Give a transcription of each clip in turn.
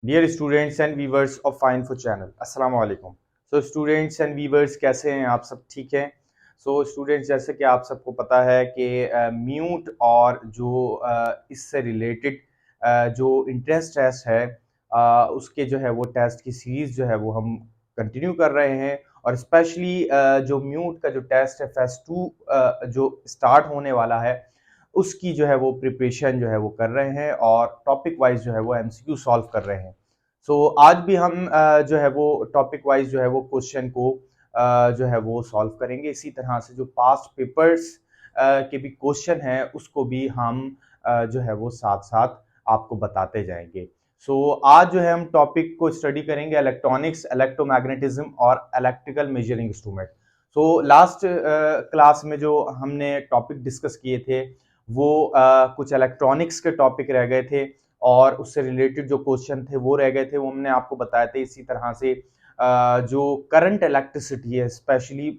Dear students and viewers of fine for channel, अस्सलाम वालेकुम। So students and viewers कैसे हैं आप सब? ठीक हैं? सो स्टूडेंट्स, जैसे कि आप सबको पता है कि म्यूट और जो इससे रिलेटेड जो इंटरेस्ट टेस्ट है, उसके जो है वो टेस्ट की सीरीज जो है वो हम कंटिन्यू कर रहे हैं। और स्पेशली जो म्यूट का जो टेस्ट है फेज 2 जो स्टार्ट होने वाला है, उसकी जो है वो प्रिपरेशन जो है वो कर रहे हैं और टॉपिक वाइज जो है वो एमसीक्यू सॉल्व कर रहे हैं। सो आज भी हम जो है वो टॉपिक वाइज जो है वो क्वेश्चन को जो है वो सॉल्व करेंगे। इसी तरह से जो पास्ट पेपर्स के भी क्वेश्चन हैं उसको भी हम जो है वो साथ साथ आपको बताते जाएंगे। सो आज जो है हम टॉपिक को स्टडी करेंगे इलेक्ट्रॉनिक्स, इलेक्ट्रोमैग्नेटिज्म और electrical measuring instrument. So last class में जो हमने टॉपिक डिस्कस किए थे वो कुछ इलेक्ट्रॉनिक्स के टॉपिक रह गए थे और उससे रिलेटेड जो क्वेश्चन थे वो रह गए थे, वो हमने आपको बताए थे। इसी तरह से जो करंट इलेक्ट्रिसिटी है स्पेशली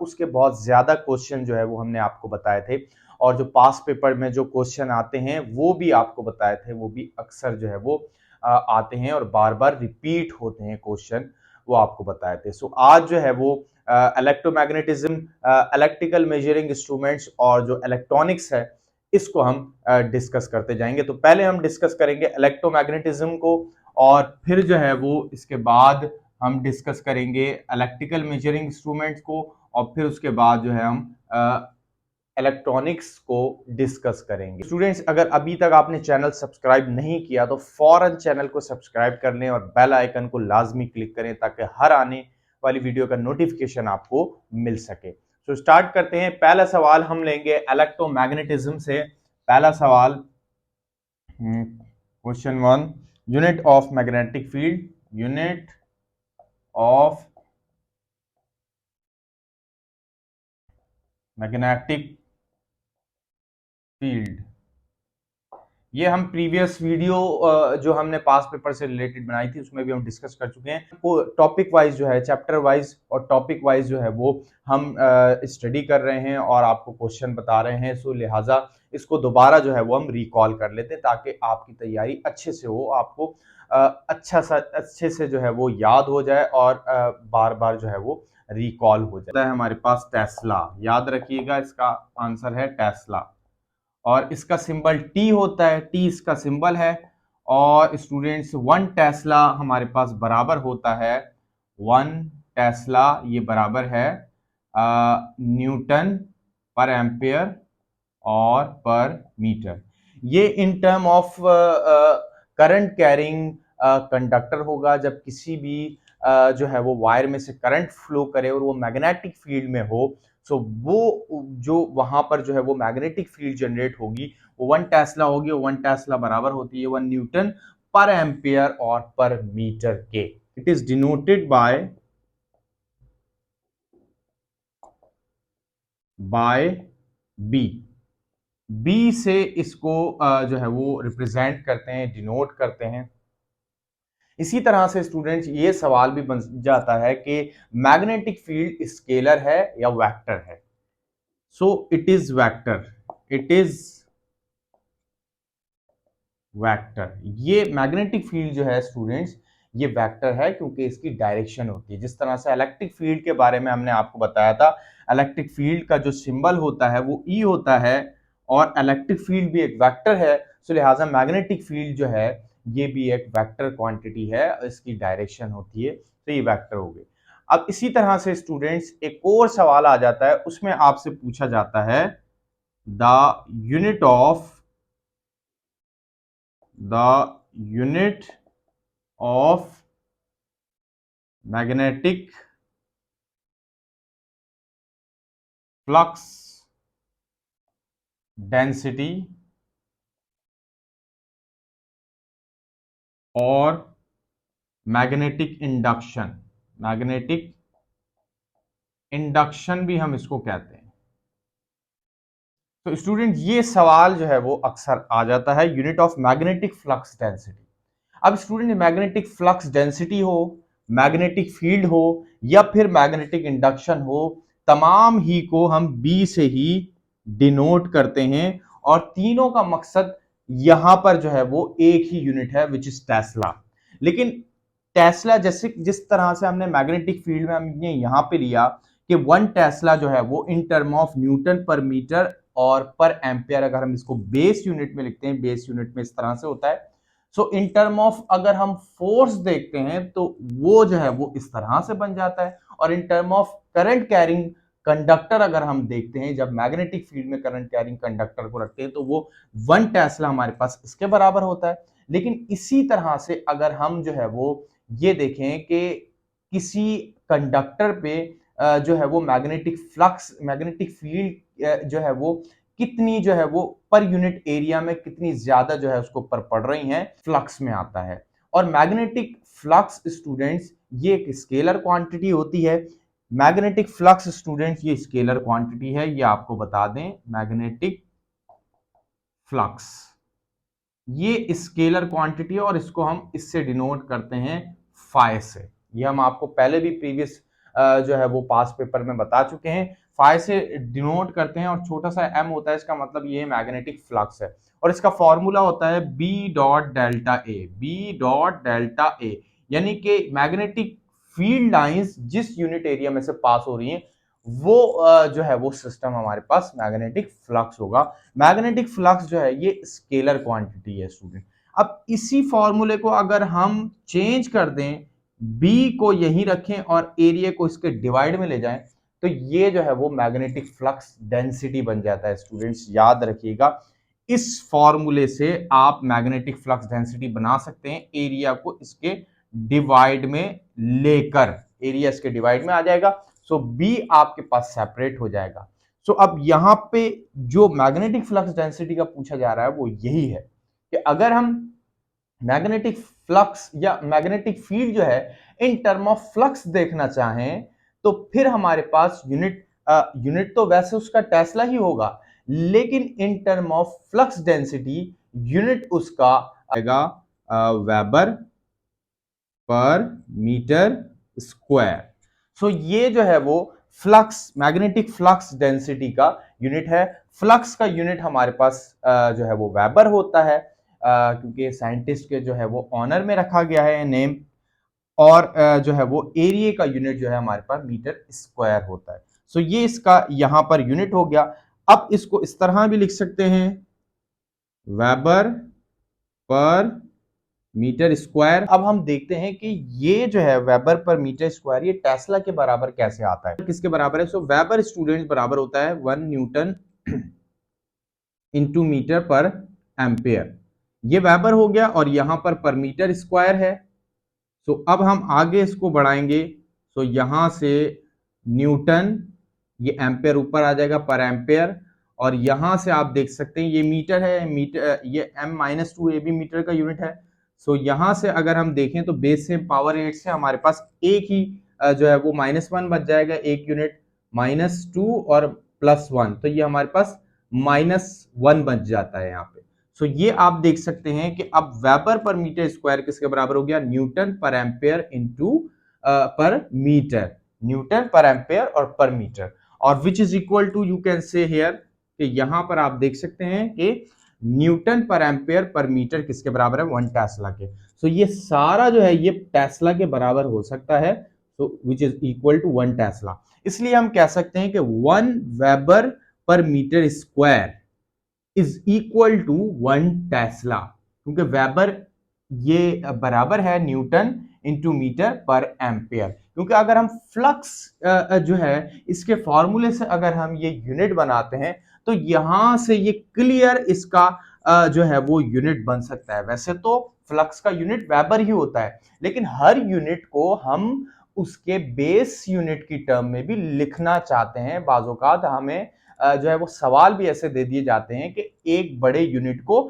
उसके बहुत ज़्यादा क्वेश्चन जो है वो हमने आपको बताए थे। और जो पास पेपर में जो क्वेश्चन आते हैं वो भी आपको बताए थे, वो भी अक्सर जो है वो आते हैं और बार बार रिपीट होते हैं क्वेश्चन, वो आपको बताए थे। सो आज जो है वो इलेक्ट्रोमैग्नेटिज्म, इलेक्ट्रिकल मेजरिंग इंस्ट्रूमेंट्स और जो इलेक्ट्रॉनिक्स है इसको हम डिस्कस करते जाएंगे। तो पहले हम डिस्कस करेंगे इलेक्ट्रोमैग्नेटिज्म को और फिर जो है वो इसके बाद हम डिस्कस करेंगे इलेक्ट्रिकल मेजरिंग इंस्ट्रूमेंट्स को और फिर उसके बाद जो है हम इलेक्ट्रॉनिक्स को डिस्कस करेंगे। स्टूडेंट्स, अगर अभी तक आपने चैनल सब्सक्राइब नहीं किया तो फौरन चैनल को सब्सक्राइब कर लें और बेल आइकन को लाजमी क्लिक करें ताकि हर आने वाली वीडियो का नोटिफिकेशन आपको मिल सके। तो स्टार्ट करते हैं। पहला सवाल हम लेंगे इलेक्ट्रोमैग्नेटिज्म से। पहला सवाल, question 1, unit of magnetic field. Unit of magnetic field. ये हम प्रीवियस वीडियो जो हमने पास पेपर से रिलेटेड बनाई थी उसमें भी हम डिस्कस कर चुके हैं। टॉपिक वाइज जो है, चैप्टर वाइज और टॉपिक वाइज जो है वो हम स्टडी कर रहे हैं और आपको क्वेश्चन बता रहे हैं। सो लिहाजा इसको दोबारा जो है वो हम रिकॉल कर लेते हैं ताकि आपकी तैयारी अच्छे से हो, आपको अच्छे से जो है वो याद हो जाए और बार बार जो है वो रिकॉल हो जाए। हमारे पास टेस्ला, याद रखिएगा इसका आंसर है टेस्ला और इसका सिंबल टी होता है, टी इसका सिंबल है। और स्टूडेंट्स, 1 टेस्ला हमारे पास बराबर होता है 1 टेस्ला, ये बराबर है न्यूटन पर एम्पियर और पर मीटर। ये in term of current carrying conductor होगा। जब किसी भी जो है वो वायर में से करंट फ्लो करे और वो मैग्नेटिक फील्ड में हो, सो वो जो वहां पर जो है वो मैग्नेटिक फील्ड जनरेट होगी वो 1 टेस्ला होगी। 1 टेस्ला बराबर होती है 1 न्यूटन पर एम्पियर और पर मीटर के। It is denoted by B. B से इसको जो है वो रिप्रेजेंट करते हैं, डिनोट करते हैं। इसी तरह से स्टूडेंट्स, ये सवाल भी बन जाता है कि मैग्नेटिक फील्ड स्केलर है या वेक्टर है। So it is vector, it is vector. ये मैग्नेटिक फील्ड जो है स्टूडेंट्स, ये वेक्टर है क्योंकि इसकी डायरेक्शन होती है। जिस तरह से इलेक्ट्रिक फील्ड के बारे में हमने आपको बताया था, इलेक्ट्रिक फील्ड का जो सिंबल होता है वो ई होता है और इलेक्ट्रिक फील्ड भी एक वेक्टर है। सो लिहाजा मैग्नेटिक फील्ड जो है ये भी एक वेक्टर क्वांटिटी है, इसकी डायरेक्शन होती है, तो ये वेक्टर हो गई। अब इसी तरह से स्टूडेंट्स एक और सवाल आ जाता है, उसमें आपसे पूछा जाता है the unit of magnetic flux density और मैग्नेटिक इंडक्शन। मैग्नेटिक इंडक्शन भी हम इसको कहते हैं। तो स्टूडेंट, ये सवाल जो है वो अक्सर आ जाता है, unit of magnetic flux density. अब स्टूडेंट, मैग्नेटिक फ्लक्स डेंसिटी हो, मैग्नेटिक फील्ड हो या फिर मैग्नेटिक इंडक्शन हो, तमाम ही को हम बी से ही डिनोट करते हैं और तीनों का मकसद यहां पर जो है वो एक ही यूनिट है, विच इज टेस्ला। लेकिन टेस्ला जैसे जिस तरह से हमने मैग्नेटिक फील्ड में हमने यहाँ पे लिया कि 1 टेस्ला जो है वो इन टर्म ऑफ न्यूटन पर मीटर और पर एम्पियर, अगर हम इसको बेस यूनिट में लिखते हैं, बेस यूनिट में इस तरह से होता है। सो इन टर्म ऑफ अगर हम फोर्स देखते हैं तो वो जो है वो इस तरह से बन जाता है। और in term of current carrying conductor अगर हम देखते हैं, जब मैग्नेटिक फील्ड में करंट कैरिंग कंडक्टर को रखते हैं तो वो 1 टेस्ला हमारे पास इसके बराबर होता है। लेकिन इसी तरह से अगर हम जो है वो ये देखें कि किसी कंडक्टर पे जो है वो मैग्नेटिक फ्लक्स, मैग्नेटिक फील्ड जो है वो कितनी जो है वो पर यूनिट एरिया में कितनी ज्यादा जो है उसको पर पड़ रही हैं, फ्लक्स में आता है। और मैग्नेटिक फ्लक्स स्टूडेंट्स ये एक स्केलर क्वांटिटी होती है। मैग्नेटिक फ्लक्स स्टूडेंट्स ये स्केलर क्वांटिटी है, ये आपको बता दें। मैग्नेटिक फ्लक्स ये स्केलर क्वांटिटी है और इसको हम इससे डिनोट करते हैं फाई से। ये हम आपको पहले भी प्रीवियस जो है वो पास पेपर में बता चुके हैं। फाई से डिनोट करते हैं और छोटा सा एम होता है, इसका मतलब ये मैग्नेटिक फ्लक्स है। और इसका फॉर्मूला होता है B dot delta A, B dot delta A, यानी कि मैग्नेटिक फील्ड लाइंस जिस यूनिट एरिया में से पास हो रही हैं वो जो है वो सिस्टम हमारे पास मैग्नेटिक फ्लक्स होगा। मैग्नेटिक फ्लक्स जो है ये स्केलर क्वांटिटी है स्टूडेंट। अब इसी फॉर्मूले को अगर हम चेंज कर दें, बी को यहीं रखें और एरिया को इसके डिवाइड में ले जाएं, तो ये जो है वो मैग्नेटिक फ्लक्स डेंसिटी बन जाता है स्टूडेंट्स। याद रखिएगा, इस फॉर्मूले से आप मैग्नेटिक फ्लक्स डेंसिटी बना सकते हैं एरिया को इसके डिवाइड में लेकर। एरिया इसके डिवाइड में आ जाएगा, सो बी आपके पास सेपरेट हो जाएगा। सो अब यहां पे जो मैग्नेटिक फ्लक्स डेंसिटी का पूछा जा रहा है वो यही है कि अगर हम मैग्नेटिक फ्लक्स या मैग्नेटिक फील्ड जो है इन टर्म ऑफ फ्लक्स देखना चाहें तो फिर हमारे पास यूनिट तो वैसे उसका टेस्ला ही होगा, लेकिन in term of flux density unit उसका आएगा वेबर पर मीटर स्क्वायर। सो ये जो है वो फ्लक्स, मैग्नेटिक फ्लक्स डेंसिटी का यूनिट है। फ्लक्स का यूनिट हमारे पास जो है वो वेबर होता है, क्योंकि साइंटिस्ट के जो है वो ऑनर में रखा गया है नेम। और जो है वो एरिया का यूनिट जो है हमारे पास मीटर स्क्वायर होता है। सो ये इसका यहां पर यूनिट हो गया। अब इसको इस तरह भी लिख सकते हैं, वेबर पर मीटर स्क्वायर। अब हम देखते हैं कि ये जो है वेबर पर मीटर स्क्वायर ये टेस्ला के बराबर कैसे आता है, किसके बराबर है। सो वेबर स्टूडेंट्स बराबर होता है 1 Newton into metre per ampere. ये वेबर हो गया और यहां पर मीटर स्क्वायर है। सो अब हम आगे इसको बढ़ाएंगे, सो यहां से न्यूटन, ये एम्पेयर ऊपर आ जाएगा पर एम्पेयर। और यहां से आप देख सकते हैं ये मीटर है, मीटर ये m-2 ये भी मीटर का यूनिट है। सो यहां से अगर हम देखें तो बेस से पावर 8 से हमारे पास एक ही जो है वो -1 बच जाएगा, एक यूनिट -2 और +1, तो ये हमारे पास -1 बच जाता है यहाँ पे। सो ये आप देख सकते हैं कि अब वेबर पर मीटर स्क्वायर किसके बराबर हो गया, newton per ampere into per metre, newton per ampere और पर मीटर। और which is equal to, you can say here कि यहां पर आप देख सकते हैं कि Newton per ampere per metre किसके बराबर है, 1 टेस्ला के। सो ये सारा जो है ये टेस्ला के बराबर हो सकता है, so which is equal to 1 tesla. इसलिए हम कह सकते हैं कि 1 weber per metre square is equal to 1 tesla, क्योंकि वेबर ये बराबर है newton into metre per ampere. क्योंकि अगर हम फ्लक्स जो है इसके फॉर्मूले से अगर हम ये यूनिट बनाते हैं तो यहां से ये क्लियर इसका जो है वो यूनिट बन सकता है। वैसे तो फ्लक्स का यूनिट वेबर ही होता है, लेकिन हर यूनिट को हम उसके बेस यूनिट की टर्म में भी लिखना चाहते हैं। बाज़-औक़ात हमें जो है वो सवाल भी ऐसे दे दिए जाते हैं कि एक बड़े यूनिट को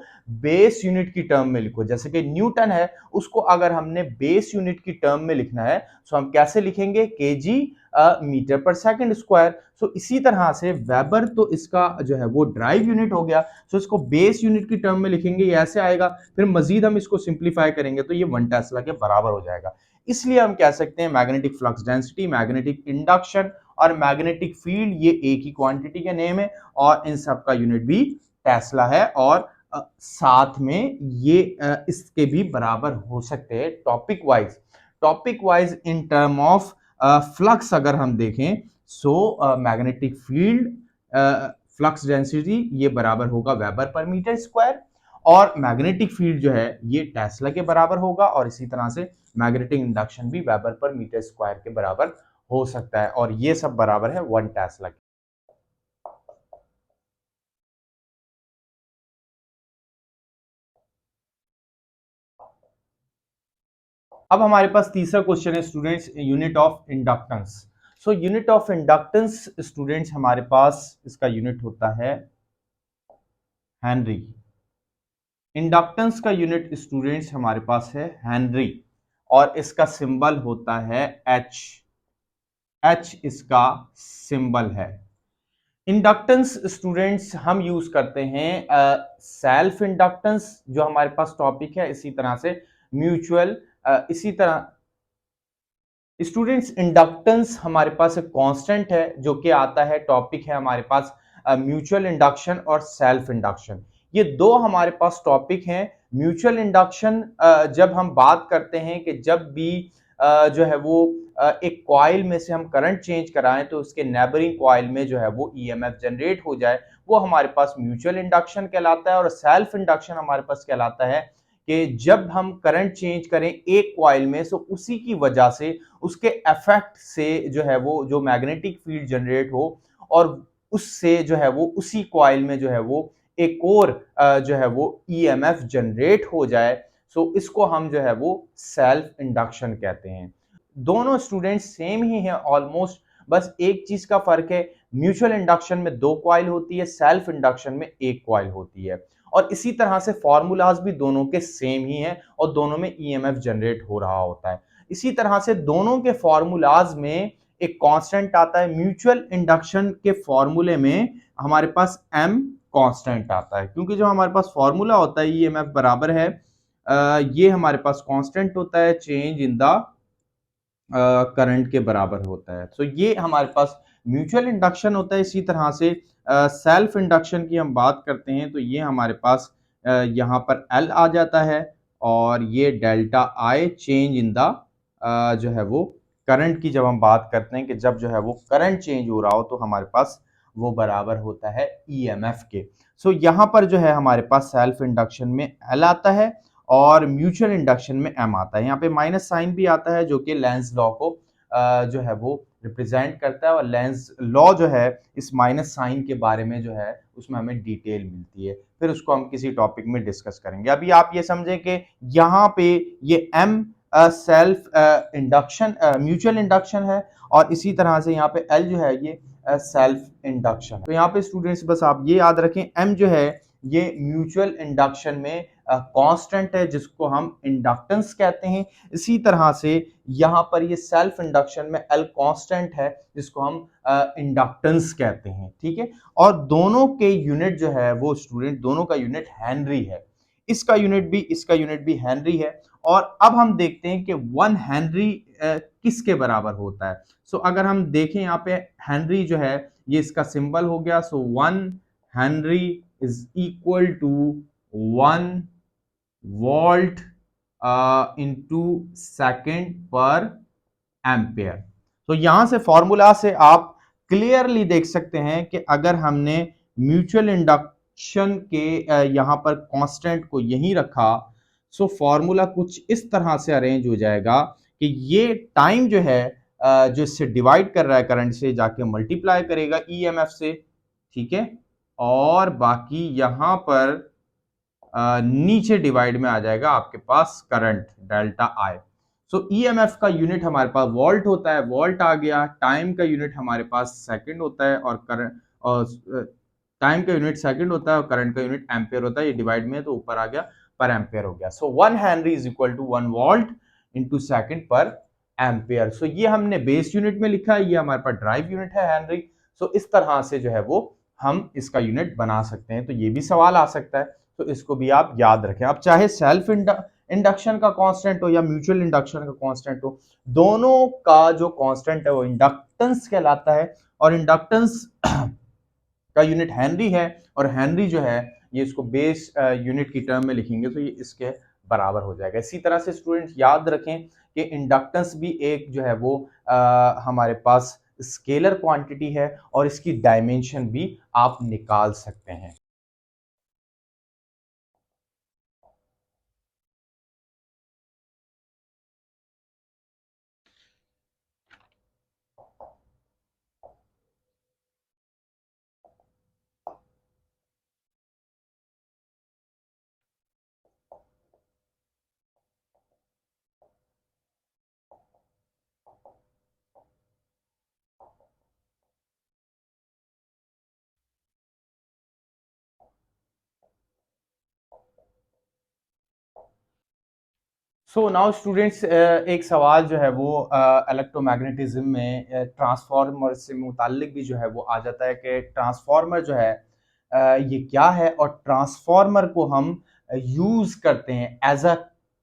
बेस यूनिट की टर्म में लिखो। जैसे कि न्यूटन है, उसको अगर हमने बेस यूनिट की टर्म में लिखना है तो हम कैसे लिखेंगे, केजी मीटर पर सेकंड स्क्वायर। सो इसी तरह से वेबर तो इसका जो है वो ड्राइव यूनिट हो गया, सो इसको बेस यूनिट की टर्म में लिखेंगे, ये ऐसे आएगा। फिर मजीद हम इसको सिंप्लीफाई करेंगे तो ये 1 टेस्ला के बराबर हो जाएगा। इसलिए हम कह सकते हैं magnetic flux density, magnetic induction और मैग्नेटिक फील्ड ये एक ही क्वांटिटी के नेम है और इन सब का यूनिट भी टेस्ला है। और साथ में ये इसके भी बराबर हो सकते हैं topic wise in term of flux अगर हम देखें, so magnetic field flux density ये बराबर होगा वेबर पर मीटर स्क्वायर, और मैग्नेटिक फील्ड जो है ये टेस्ला के बराबर होगा, और इसी तरह से मैग्नेटिक इंडक्शन भी वेबर पर मीटर स्क्वायर के बराबर हो सकता है, और ये सब बराबर है 1 टेस्ला के। अब हमारे पास तीसरा क्वेश्चन है students, unit of inductance. So unit of inductance students हमारे पास इसका यूनिट होता है हेनरी। इंडक्टेंस का यूनिट स्टूडेंट्स हमारे पास है हेनरी, और इसका सिंबल होता है एच। एच इसका सिंबल है। इंडक्टेंस स्टूडेंट्स हम यूज करते हैं सेल्फ इंडक्टेंस जो हमारे पास टॉपिक है, इसी तरह से म्यूचुअल, इसी तरह स्टूडेंट्स इंडक्टेंस हमारे पास एक कांस्टेंट है जो कि आता है, टॉपिक है हमारे पास म्यूचुअल इंडक्शन और सेल्फ इंडक्शन। ये दो हमारे पास टॉपिक हैं। म्यूचुअल इंडक्शन जब हम बात करते हैं कि जब भी जो है वो एक कॉइल में से हम करंट चेंज कराएं तो उसके नेबरिंग कॉइल में जो है वो ईएमएफ जनरेट हो जाए, वो हमारे पास म्यूचुअल इंडक्शन कहलाता है। और सेल्फ इंडक्शन हमारे पास कहलाता है कि जब हम करंट चेंज करें एक कॉइल में, सो उसी की वजह से उसके इफेक्ट से जो है वो जो मैग्नेटिक फील्ड जनरेट हो, और उससे जो है वो उसी कॉइल में जो है वो एक और जो है वो ईएमएफ जनरेट हो जाए, सो इसको हम जो है वो सेल्फ इंडक्शन कहते हैं। दोनों स्टूडेंट्स सेम ही हैं ऑलमोस्ट, बस एक चीज का फर्क है, म्यूचुअल इंडक्शन में 2 कॉइल होती है, सेल्फ इंडक्शन में 1 कॉइल होती है। और इसी तरह से फॉर्मूलाज भी दोनों के सेम ही हैं और दोनों में ईएमएफ जनरेट हो रहा होता है। इसी तरह से दोनों के फॉर्मूलाज में एक कांस्टेंट आता है। म्यूचुअल इंडक्शन के फॉर्मूले में हमारे पास एम कांस्टेंट आता है, क्योंकि जो हमारे पास फॉर्मूला होता है ईएमएफ बराबर है ये हमारे पास कांस्टेंट होता है चेंज इन द करंट के बराबर होता है। तो ये हमारे पास म्यूचुअल इंडक्शन होता है। इसी तरह से सेल्फ इंडक्शन की हम बात करते हैं तो ये हमारे पास यहाँ पर एल आ जाता है, और ये delta I change in the जो है वो करंट की जब हम बात करते हैं कि जब जो है वो करंट चेंज हो रहा हो तो हमारे पास वो बराबर होता है ईएमएफ के। सो यहाँ पर जो है हमारे पास सेल्फ इंडक्शन में एल आता है और म्यूचुअल इंडक्शन में एम आता है। यहाँ पे माइनस साइन भी आता है जो कि लेंस लॉ को जो है वो रिप्रेजेंट करता है, और लेंस लॉ जो है इस माइनस साइन के बारे में जो है उसमें हमें डिटेल मिलती है, फिर उसको हम किसी टॉपिक में डिस्कस करेंगे। अभी आप ये समझें कि यहाँ पे ये am self induction mutual induction है, और इसी तरह से यहाँ पे एल जो है ये सेल्फ इंडक्शन। तो यहाँ पे स्टूडेंट्स बस आप ये याद रखें, एम जो है ये म्यूचुअल इंडक्शन में कांस्टेंट है जिसको हम इंडक्टेंस कहते हैं। इसी तरह से यहाँ पर ये सेल्फ इंडक्शन में एल कांस्टेंट है जिसको हम इंडक्टेंस कहते हैं, ठीक है। और दोनों के यूनिट जो है वो स्टूडेंट दोनों का यूनिट हेनरी है, इसका यूनिट भी हेनरी है। और अब हम देखते हैं कि 1 हेनरी किसके बराबर होता है। सो अगर हम देखें यहाँ पे हेनरी जो है ये इसका सिंबल हो गया, so 1 henry is equal to 1 volt into second per ampere. तो यहां से फॉर्मूला से आप क्लियरली देख सकते हैं कि अगर हमने म्यूचुअल इंडक्शन के यहां पर कांस्टेंट को यहीं रखा, सो फॉर्मूला कुछ इस तरह से अरेंज हो जाएगा कि ये टाइम जो है जो इससे डिवाइड कर रहा है करंट से जाके मल्टीप्लाई करेगा ईएमएफ से, ठीक है, और बाकी यहां पर नीचे डिवाइड में आ जाएगा आपके पास current delta I. So EMF का यूनिट हमारे पास वोल्ट होता है, वोल्ट आ गया। टाइम का यूनिट हमारे पास सेकंड होता है, और करंट और टाइम का यूनिट सेकंड होता है और करंट का यूनिट एम्पेयर होता है। ये डिवाइड में है तो ऊपर आ गया पर एम्पेयर हो गया। So 1 henry is equal to 1 volt into second per ampere. So ये हमने बेस यूनिट में लिखा है, ये हमारे पास ड्राइव यूनिट है हेनरी। सो इस तरह से जो है वो हम इसका यूनिट बना सकते हैं। तो ये भी सवाल आ सकता है, तो इसको भी आप याद रखें। अब चाहे सेल्फ इंडक्शन का कांस्टेंट हो या म्यूचुअल इंडक्शन का कांस्टेंट हो, दोनों का जो कांस्टेंट है वो इंडक्टेंस कहलाता है, और इंडक्टेंस का यूनिट हेनरी है, और हेनरी जो है ये इसको बेस यूनिट की टर्म में लिखेंगे तो ये इसके बराबर हो जाएगा। इसी तरह से स्टूडेंट्स याद रखें कि इंडक्टेंस भी एक जो है वो हमारे पास स्केलर क्वांटिटी है और इसकी डायमेंशन भी आप निकाल सकते हैं। सो नाउ स्टूडेंट्स एक सवाल जो है वो इलेक्ट्रोमैग्नेटिज्म में ट्रांसफार्मर से मुताल्लिक भी जो है वो आ जाता है कि ट्रांसफार्मर जो है ये क्या है और ट्रांसफार्मर को हम यूज करते हैं एज अ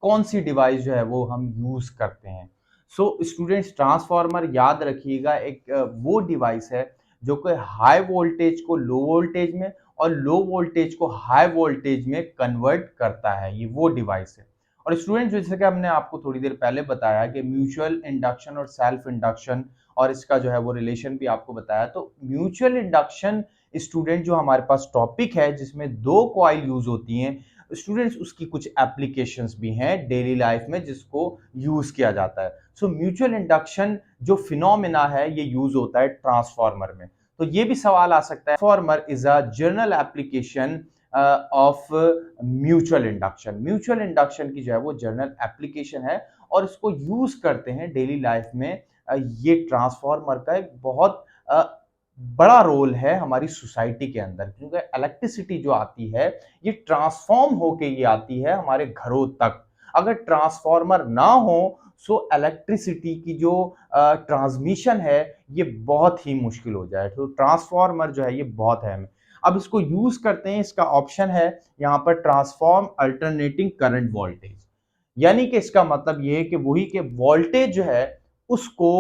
कौन सी डिवाइस जो है वो हम यूज करते हैं। सो स्टूडेंट्स ट्रांसफार्मर याद रखिएगा एक वो डिवाइस है जो कि हाई वोल्टेज को लो वोल्टेज में और लो वोल्टेज को हाई वोल्टेज में कन्वर्ट करता है, ये वो डिवाइस है। और स्टूडेंट जैसे कि हमने आपको थोड़ी देर पहले बताया कि म्यूचुअल इंडक्शन और सेल्फ इंडक्शन और इसका जो है वो रिलेशन भी आपको बताया। तो म्यूचुअल इंडक्शन स्टूडेंट जो हमारे पास टॉपिक है जिसमें दो कॉइल यूज होती हैं स्टूडेंट्स, उसकी कुछ एप्लीकेशंस भी हैं डेली लाइफ में जिसको यूज किया जाता है। सो म्यूचुअल इंडक्शन जो फिनोमेना है ये यूज होता है ट्रांसफार्मर में। तो ये भी सवाल आ सकता है, transformer is a general application of mutual induction. Mutual induction की जो है वो जनरल एप्लीकेशन है और इसको यूज करते हैं डेली लाइफ में। ये ट्रांसफार्मर का एक बहुत बड़ा रोल है हमारी सोसाइटी के अंदर, क्योंकि इलेक्ट्रिसिटी जो आती है ये ट्रांसफॉर्म होके ये आती है हमारे घरों तक। अगर ट्रांसफार्मर ना हो सो इलेक्ट्रिसिटी की जो ट्रांसमिशन है ये बहुत ही मुश्किल हो जाए। तो ट्रांसफार्मर जो है ये बहुत अहम है। अब इसको यूज करते हैं, इसका ऑप्शन है यहाँ पर ट्रांसफॉर्म अल्टरनेटिंग करंट वोल्टेज, यानी कि इसका मतलब ये है कि वही के वोल्टेज जो है उसको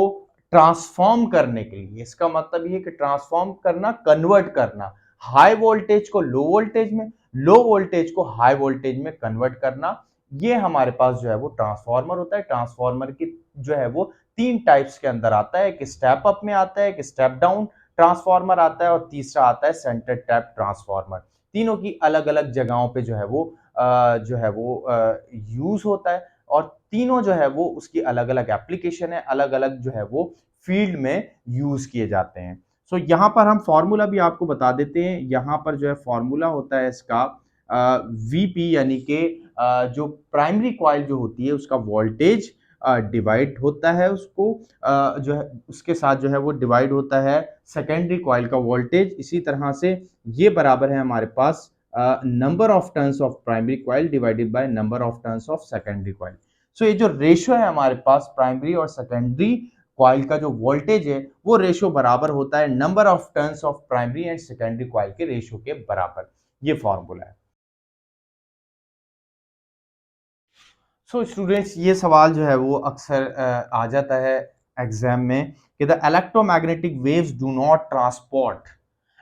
ट्रांसफॉर्म करने के लिए, इसका मतलब ये है कि ट्रांसफॉर्म करना, कन्वर्ट करना, हाई वोल्टेज को लो वोल्टेज में, लो वोल्टेज को हाई वोल्टेज में कन्वर्ट करना, ये हमारे पास जो है वो ट्रांसफार्मर होता है। ट्रांसफार्मर की जो है वो तीन टाइप्स के अंदर आता है, एक स्टेप अप में आता है, एक स्टेप डाउन ट्रांसफार्मर आता है और तीसरा आता है सेंटर टैप ट्रांसफार्मर। तीनों की अलग अलग जगहों पे जो है वो यूज होता है और तीनों जो है वो उसकी अलग अलग एप्लीकेशन है, अलग अलग जो है वो फील्ड में यूज किए जाते हैं। सो यहाँ पर हम फॉर्मूला भी आपको बता देते हैं। यहाँ पर जो है फॉर्मूला होता है इसका वीपी, यानी कि जो प्राइमरी कॉइल जो होती है उसका वोल्टेज डिवाइड होता है, उसको जो है उसके साथ जो है वो डिवाइड होता है सेकेंडरी कॉइल का वोल्टेज। इसी तरह से ये बराबर है हमारे पास number of turns of primary coil divided by number of turns of secondary coil. So ये जो रेशियो है हमारे पास प्राइमरी और सेकेंडरी कॉइल का जो वोल्टेज है वो रेशियो बराबर होता है number of turns of primary and secondary coil के रेशियो के बराबर। ये फॉर्मूला है। सो स्टूडेंट्स ये सवाल जो है वो अक्सर आ जाता है एग्जाम में कि the electromagnetic waves do not transport.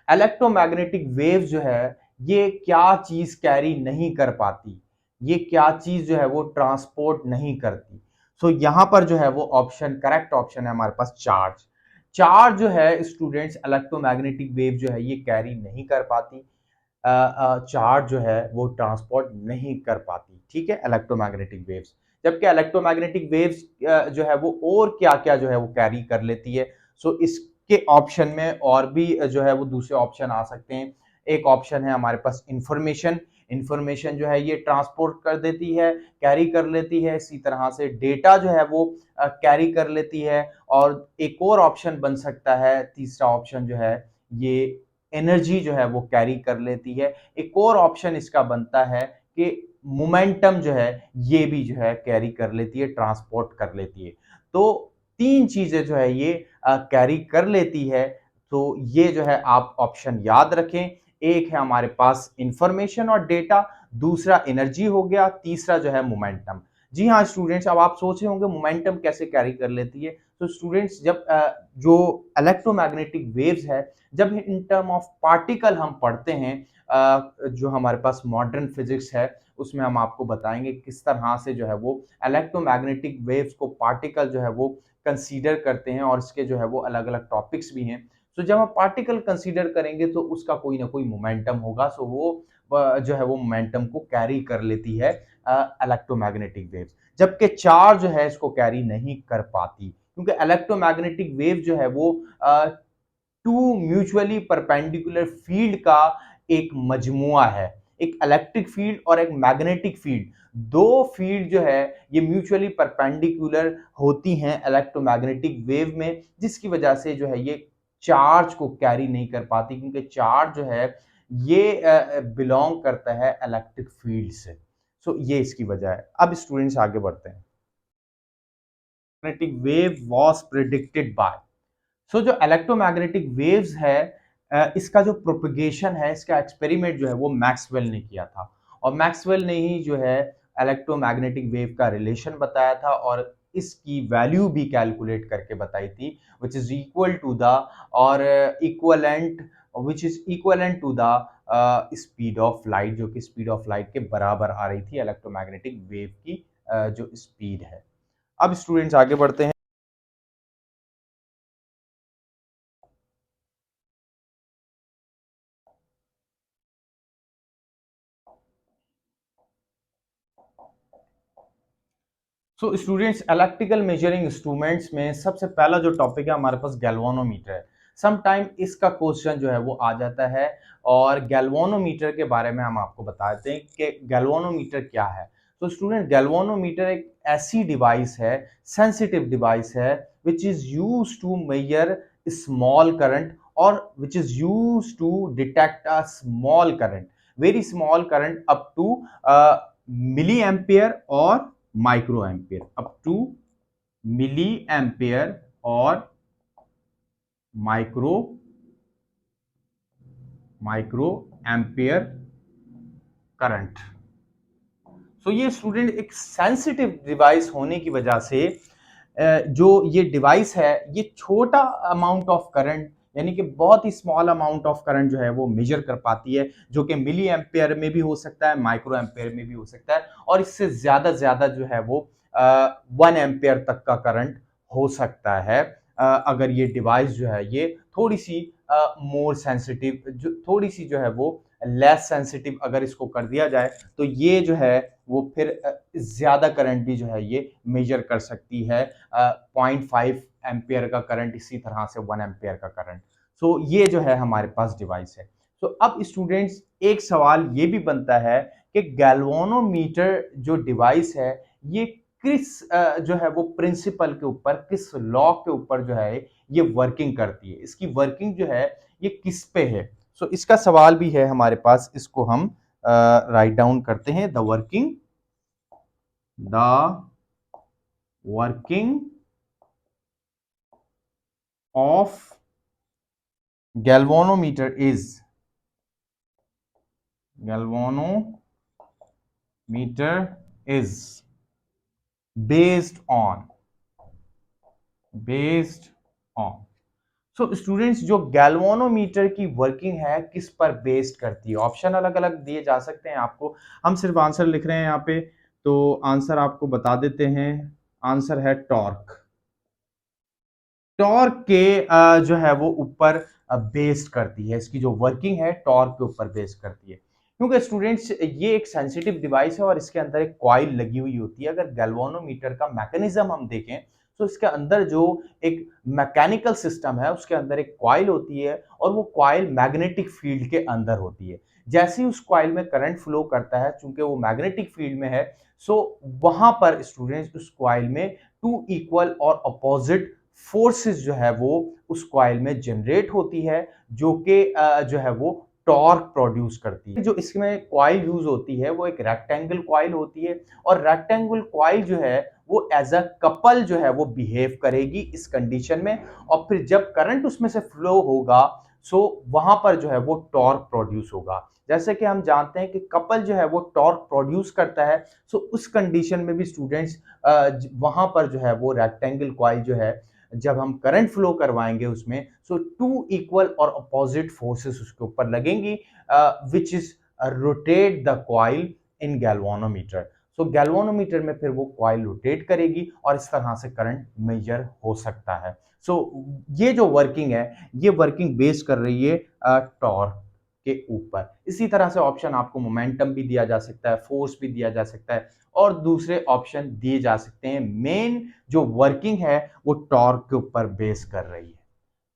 Electromagnetic waves जो है ये क्या चीज कैरी नहीं कर पाती, ये क्या चीज जो है वो ट्रांसपोर्ट नहीं करती। सो यहाँ पर जो है वो ऑप्शन, करेक्ट ऑप्शन है हमारे पास चार्ज। चार्ज जो है स्टूडेंट्स इलेक्ट्रोमैग्नेटिक वेव जो है ये कैरी नहीं कर पाती, चार्ज जो है वो ट्रांसपोर्ट नहीं कर पाती, ठीक है, इलेक्ट्रोमैग्नेटिक वेव्स। जबकि इलेक्ट्रोमैग्नेटिक वेव्स जो है वो और क्या क्या जो है वो कैरी कर लेती है। सो इसके ऑप्शन में और भी जो है वो दूसरे ऑप्शन आ सकते हैं। एक ऑप्शन है हमारे पास इंफॉर्मेशन, इंफॉर्मेशन जो है ये ट्रांसपोर्ट कर देती है, कैरी कर लेती है। इसी तरह से डेटा जो है वो कैरी कर लेती है। और एक और ऑप्शन बन सकता है, तीसरा ऑप्शन जो है ये एनर्जी जो है वो कैरी कर लेती है। एक और ऑप्शन इसका बनता है कि मोमेंटम जो है ये भी जो है कैरी कर लेती है, ट्रांसपोर्ट कर लेती है। तो तीन चीजें जो है ये कैरी कर लेती है। तो ये जो है आप ऑप्शन याद रखें। एक है हमारे पास इंफॉर्मेशन और डेटा, दूसरा एनर्जी हो गया, तीसरा जो है मोमेंटम। जी हाँ स्टूडेंट्स, अब आप सोच रहे होंगे मोमेंटम कैसे कैरी कर लेती है। तो स्टूडेंट्स जब जो इलेक्ट्रोमैग्नेटिक वेव्स है, जब इन टर्म ऑफ पार्टिकल हम पढ़ते हैं, जो हमारे पास मॉडर्न फिजिक्स है उसमें हम आपको बताएंगे किस तरह से जो है वो इलेक्ट्रोमैग्नेटिक वेव्स को पार्टिकल जो है वो कंसीडर करते हैं, और इसके जो है वो अलग अलग टॉपिक्स भी हैं। तो जब हम पार्टिकल कंसीडर करेंगे तो उसका कोई ना कोई मोमेंटम होगा, सो वो जो है वो मोमेंटम को कैरी कर लेती है इलेक्ट्रोमैग्नेटिक वेव्स, जबकि चार्ज जो है इसको कैरी नहीं कर पाती, क्योंकि इलेक्ट्रोमैग्नेटिक वेव जो है वो टू म्यूचुअली परपेंडिकुलर फील्ड का एक मजमुआ है। एक इलेक्ट्रिक फील्ड और एक मैग्नेटिक फील्ड, दो फील्ड जो है ये म्यूचुअली परपेंडिकुलर होती हैं इलेक्ट्रोमैग्नेटिक वेव में, जिसकी वजह से जो है ये चार्ज को कैरी नहीं कर पाती, क्योंकि चार्ज जो है ये बिलोंग करता है इलेक्ट्रिक फील्ड से। सो ये इसकी वजह है। अब स्टूडेंट्स आगे बढ़ते हैं। Magnetic wave was predicted by, so जो इलेक्ट्रोमैग्नेटिक वेव्स है, इसका जो प्रोपगेशन है, इसका एक्सपेरिमेंट जो है वो मैक्सवेल ने किया था, और मैक्सवेल ने ही जो है इलेक्ट्रोमैग्नेटिक वेव का रिलेशन बताया था और इसकी वैल्यू भी कैलकुलेट करके बताई थी, which is equal to the और equivalent which is equivalent to the speed of light, जो कि स्पीड ऑफ लाइट के बराबर आ रही थी इलेक्ट्रोमैग्नेटिक वेव की जो स्पीड है। अब स्टूडेंट्स आगे बढ़ते हैं। So students, electrical measuring instruments में सबसे पहला जो टॉपिक है हमारे पास गैल्वानोमीटर है। सम टाइम इसका क्वेश्चन जो है वो आ जाता है, और गैल्वानोमीटर के बारे में हम आपको बताते हैं कि गैल्वानोमीटर क्या है। तो स्टूडेंट, गैल्वानोमीटर एक ऐसी डिवाइस है, सेंसिटिव डिवाइस है, which is use to measure small current, और which is use to detect a small current, very small current up to milli ampere और micro ampere, up to milli ampere और micro micro ampere current. So ये student एक sensitive device होने की वजह से जो ये डिवाइस है ये छोटा अमाउंट ऑफ करंट, यानी कि बहुत ही स्मॉल अमाउंट ऑफ करंट जो है वो मेजर कर पाती है, जो कि मिली एम्पेयर में भी हो सकता है, माइक्रो एम्पेयर में भी हो सकता है, और इससे ज्यादा ज्यादा जो है वो 1 एम्पेयर तक का करंट हो सकता है। अगर ये डिवाइस जो है ये थोड़ी सी मोर सेंसिटिव, जो थोड़ी सी जो है वो लेस सेंसिटिव अगर इसको कर दिया जाए, तो ये जो है वो फिर ज्यादा करंट भी जो है ये मेजर कर सकती है, 0.5 एम्पियर का करंट, इसी तरह से 1 एम्पियर का करंट। सो ये जो है हमारे पास डिवाइस है। सो अब स्टूडेंट्स, एक सवाल ये भी बनता है कि गैल्वानोमीटर जो डिवाइस है ये किस जो है वो प्रिंसिपल के ऊपर, किस लॉ के ऊपर जो है ये वर्किंग करती है, इसकी वर्किंग जो है ये किस पे है। सो इसका सवाल भी है हमारे पास, इसको हम राइट डाउन करते हैं। The working of galvanometer is based on so students, जो गैल्वानोमीटर की वर्किंग है किस पर बेस्ड करती है, ऑप्शन अलग अलग दिए जा सकते हैं आपको, हम सिर्फ आंसर लिख रहे हैं यहाँ पे, तो आंसर आपको बता देते हैं। आंसर है टॉर्क। टॉर्क के जो है वो ऊपर बेस्ड करती है, इसकी जो वर्किंग है टॉर्क के ऊपर बेस्ड करती है, क्योंकि स्टूडेंट्स ये एक सेंसिटिव डिवाइस है और इसके अंदर एक कॉइल लगी हुई होती है। अगर गैल्वानोमीटर का मैकेनिज्म हम देखें तो इसके अंदर जो एक मैकेनिकल सिस्टम है उसके अंदर एक कॉइल होती है, और वो कॉइल मैग्नेटिक फील्ड के अंदर होती है। जैसे ही उस कॉइल में करंट फ्लो करता है, चूंकि वो मैग्नेटिक फील्ड में है, सो वहां पर स्टूडेंट्स उस कॉइल में टू इक्वल और अपोजिट फोर्सेस जो है वो उस कॉइल में जनरेट होती है, जो कि जो है वो टॉर्क प्रोड्यूस करती है। जो इसमें कॉइल यूज होती है वो एक रेक्टेंगल कॉइल होती है, और रेक्टेंगल कॉइल जो है वो एज अ कपल जो है वो बिहेव करेगी इस कंडीशन में, और फिर जब करंट उसमें से फ्लो होगा, सो वहां पर जो है वो टॉर्क प्रोड्यूस होगा। जैसे कि हम जानते हैं कि कपल जो है वो टॉर्क प्रोड्यूस करता है, सो उस कंडीशन में भी स्टूडेंट्स वहां पर जो है वो रेक्टेंगल कॉइल जो है जब हम करंट फ्लो करवाएंगे उसमें, सो टू इक्वल और अपोजिट फोर्सेस उसके ऊपर लगेंगी, which is rotate the coil in galvanometer. So galvanometer में फिर वो कॉइल रोटेट करेगी और इस तरह से करंट मेजर हो सकता है। सो ये जो वर्किंग है, ये वर्किंग बेस कर रही है टॉर्क के ऊपर। इसी तरह से ऑप्शन आपको मोमेंटम भी दिया जा सकता है, फोर्स भी दिया जा सकता है और दूसरे ऑप्शन दिए जा सकते हैं। मेन जो वर्किंग है वो टॉर्क के ऊपर बेस कर रही है।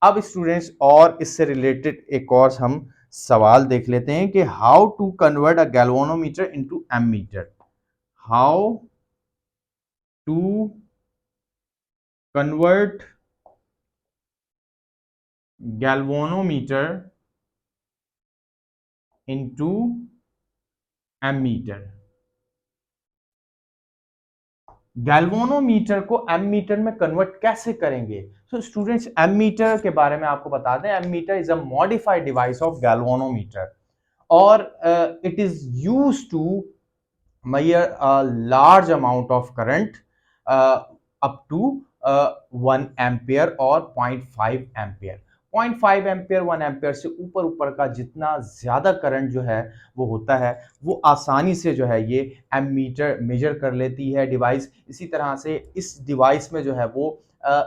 अब स्टूडेंट्स और इससे रिलेटेड एक और हम सवाल देख लेते हैं कि how to convert a galvanometer into ammeter. How to convert galvanometer into ammeter. Galvanometer को एमीटर में कन्वर्ट कैसे करेंगे? सो स्टूडेंट्स, एमीटर के बारे में आपको बता दें, ammeter is a modified device of galvanometer और it is used to measure a large amount of current up to 1 ampere और 0.5 एम्पियर। 0.5 एम्पियर 1 एम्पियर से ऊपर ऊपर का जितना ज्यादा करंट जो है वो होता है, वो आसानी से जो है ये एमीटर मेजर कर लेती है डिवाइस। इसी तरह से इस डिवाइस में जो है वो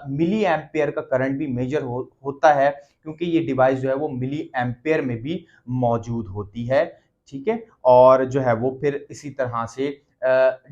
मिली एम्पियर का करंट भी मेजर होता है, क्योंकि ये डिवाइस जो है वो मिली एम्पियर में भी मौजूद होती है। ठीक है, और जो है वो फिर इसी तरह से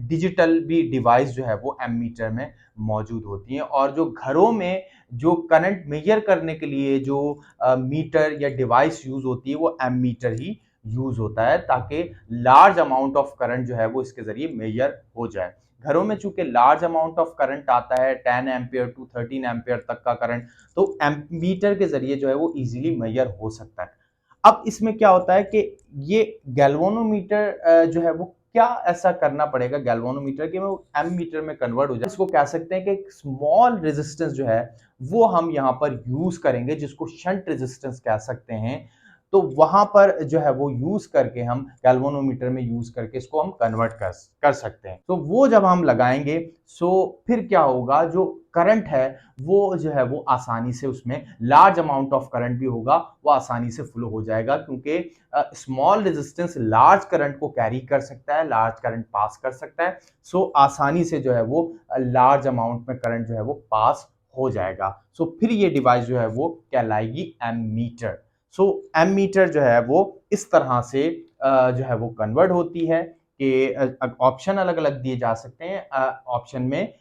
डिजिटल भी डिवाइस जो है वो एमीटर में मौजूद होती हैं। और जो घरों में जो करंट मेजर करने के लिए जो मीटर या डिवाइस यूज होती है वो एमीटर ही यूज होता है, ताकि लार्ज अमाउंट ऑफ करंट जो है वो इसके जरिए मेजर हो जाए। घरों में चूंकि लार्ज अमाउंट ऑफ करंट आता है, 10 एम्पियर टू 13 एम्पियर तक का करंट, तो एमीटर के जरिए जो है वो इजीली मेजर हो सकता है। अब इसमें क्या होता है कि ये गैल्वानोमीटर जो है वो क्या ऐसा करना पड़ेगा गैल्वानोमीटर कि वो एमीटर में कन्वर्ट हो जाए। इसको कह सकते हैं कि एक स्मॉल रेजिस्टेंस जो है वो हम यहाँ पर यूज करेंगे, जिसको शंट रेजिस्टेंस कह सकते हैं। तो वहां पर जो है वो यूज करके हम गैल्वानोमीटर में यूज करके इसको हम कन्वर्ट कर सकते हैं। तो वो जब हम लगाएंगे, सो फिर क्या होगा, जो करंट है वो जो है वो आसानी से उसमें लार्ज अमाउंट ऑफ करंट भी होगा, वो आसानी से फ्लो हो जाएगा, क्योंकि स्मॉल रेजिस्टेंस लार्ज करंट को कैरी कर सकता है, लार्ज करंट पास कर सकता है। सो आसानी से जो है वो लार्ज अमाउंट में करंट जो है वो पास हो जाएगा। सो फिर ये डिवाइस जो है वो कहलाएगी एमीटर। सो एमीटर जो है वो इस तरह से जो है वो कन्वर्ट होती है कि ऑप्शन अलग अलग दिए जा सकते हैं। ऑप्शन में